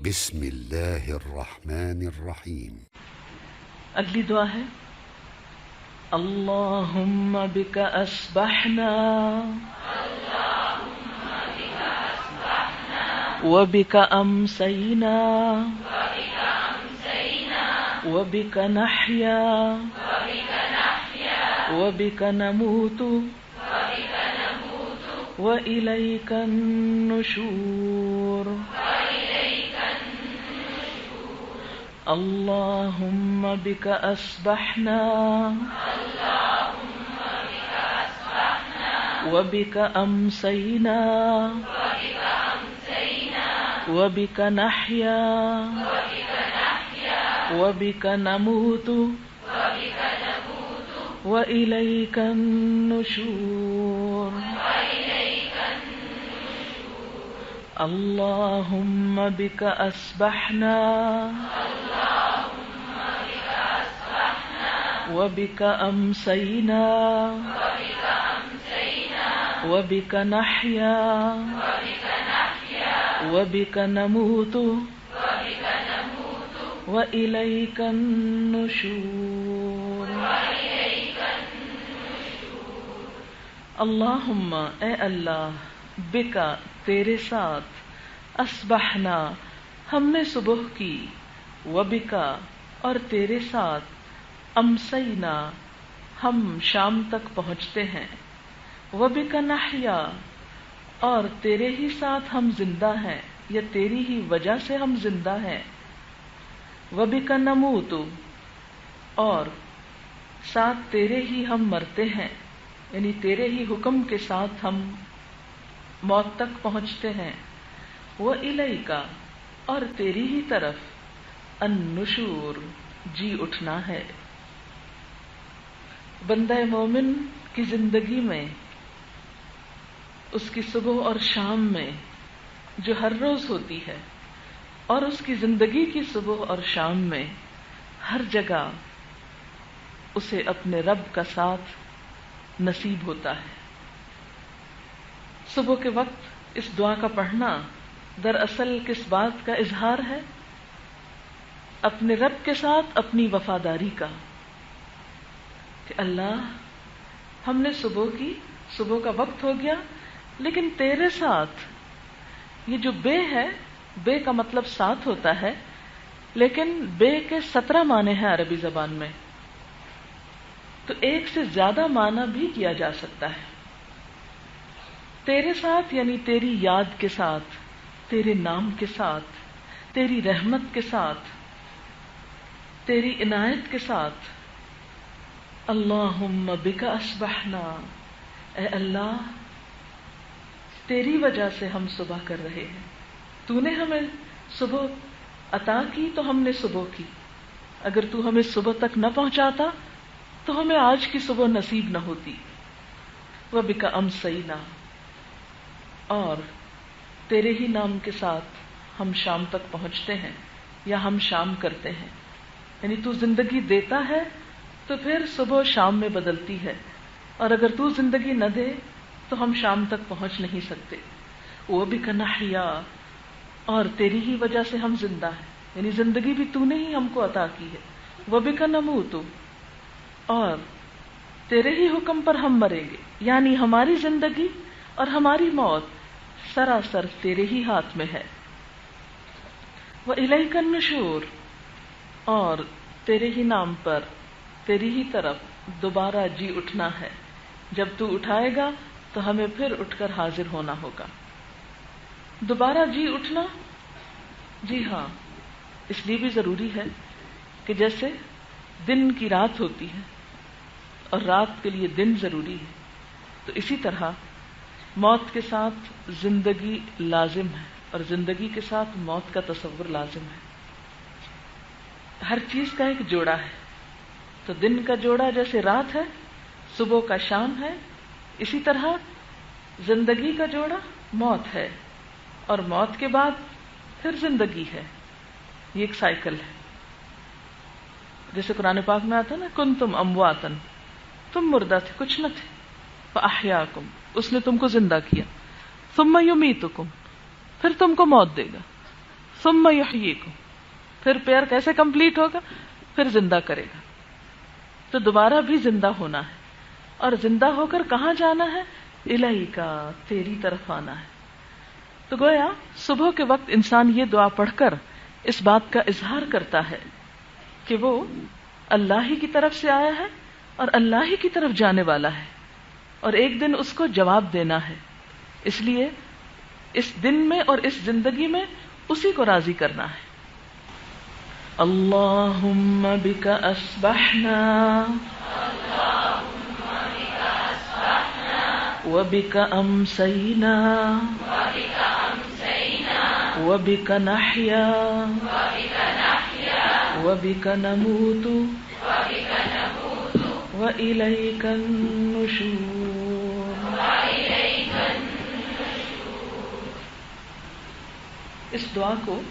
بسم اللہ الرحمن الرحیم. اگلی دعا ہے اللہم بک اصبحنا وبک امسینا وبک نحیا وبک نموت وإلیک النشور. اللہم بک اصبحنا وبک امسینا وبک نحیا وبک نموت وإلیک النشور. اللہم بک اصبحنا وبک امسینا وبک نحیا وبک نموت وإلیک النشور. اللہم اے اللہ بکا تیرے ساتھ اصبحنا ہم نے صبح کی وبکا اور تیرے ساتھ امسینا ہم شام تک پہنچتے ہیں وبک نحیا اور تیرے ہی ساتھ ہم زندہ ہیں یا تیری ہی وجہ سے ہم زندہ ہیں وبک نموت اور ساتھ تیرے ہی ہم مرتے ہیں یعنی تیرے ہی حکم کے ساتھ ہم موت تک پہنچتے ہیں وإلیک اور تیری ہی طرف النشور جی اٹھنا ہے. بندہ مومن کی زندگی میں اس کی صبح اور شام میں جو ہر روز ہوتی ہے اور اس کی زندگی کی صبح اور شام میں ہر جگہ اسے اپنے رب کا ساتھ نصیب ہوتا ہے. صبح کے وقت اس دعا کا پڑھنا دراصل کس بات کا اظہار ہے؟ اپنے رب کے ساتھ اپنی وفاداری کا کہ اللہ ہم نے صبح کی، صبح کا وقت ہو گیا لیکن تیرے ساتھ. یہ جو بے ہے، بے کا مطلب ساتھ ہوتا ہے لیکن بے کے 17 معنی ہیں عربی زبان میں، تو ایک سے زیادہ معنی بھی کیا جا سکتا ہے. تیرے ساتھ یعنی تیری یاد کے ساتھ، تیرے نام کے ساتھ، تیری رحمت کے ساتھ، تیری عنایت کے ساتھ. اللہم بک اصبحنا اے اللہ تیری وجہ سے ہم صبح کر رہے ہیں. تو نے ہمیں صبح عطا کی تو ہم نے صبح کی. اگر تو ہمیں صبح تک نہ پہنچاتا تو ہمیں آج کی صبح نصیب نہ ہوتی. وبک امسینا اور تیرے ہی نام کے ساتھ ہم شام تک پہنچتے ہیں یا ہم شام کرتے ہیں. یعنی تو زندگی دیتا ہے تو پھر صبح شام میں بدلتی ہے، اور اگر تو زندگی نہ دے تو ہم شام تک پہنچ نہیں سکتے. وبک نحیا اور تیری ہی وجہ سے ہم زندہ ہیں، یعنی زندگی بھی تو نے ہی ہم کو عطا کی ہے. وبک نموت اور تیرے ہی حکم پر ہم مریں گے، یعنی ہماری زندگی اور ہماری موت سراسر تیرے ہی ہاتھ میں ہے. وإلیک النشور اور تیرے ہی نام پر تیری ہی طرف دوبارہ جی اٹھنا ہے. جب تو اٹھائے گا تو ہمیں پھر اٹھ کر حاضر ہونا ہوگا. دوبارہ جی اٹھنا، جی ہاں اس لیے بھی ضروری ہے کہ جیسے دن کی رات ہوتی ہے اور رات کے لیے دن ضروری ہے، تو اسی طرح موت کے ساتھ زندگی لازم ہے اور زندگی کے ساتھ موت کا تصور لازم ہے. ہر چیز کا ایک جوڑا ہے، تو دن کا جوڑا جیسے رات ہے، صبح کا شام ہے، اسی طرح زندگی کا جوڑا موت ہے اور موت کے بعد پھر زندگی ہے. یہ ایک سائیکل ہے. جیسے قرآن پاک میں آتا ہے نا کنتم امواتن، تم مردہ تھے، کچھ نہ تھے، فاحیاکم، اس نے تم کو زندہ کیا، ثم یمیتکم، پھر تم کو موت دے گا، ثم یحییکم، پھر پیئر کیسے کمپلیٹ ہوگا؟ پھر زندہ کرے گا. تو دوبارہ بھی زندہ ہونا ہے، اور زندہ ہو کر کہاں جانا ہے؟ الیک، تیری طرف آنا ہے. تو گویا صبح کے وقت انسان یہ دعا پڑھ کر اس بات کا اظہار کرتا ہے کہ وہ اللہ ہی کی طرف سے آیا ہے اور اللہ ہی کی طرف جانے والا ہے، اور ایک دن اس کو جواب دینا ہے. اس لیے اس دن میں اور اس زندگی میں اسی کو راضی کرنا ہے. اللہم بک اصبحنا وبک امسینا وبک نحیا وبک نموت وإلیک النشور. اس دعا کو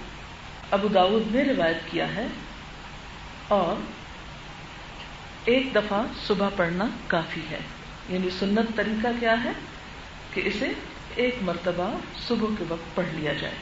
ابو داؤد نے روایت کیا ہے، اور ایک دفعہ صبح پڑھنا کافی ہے. یعنی سنت طریقہ کیا ہے کہ اسے ایک مرتبہ صبح کے وقت پڑھ لیا جائے.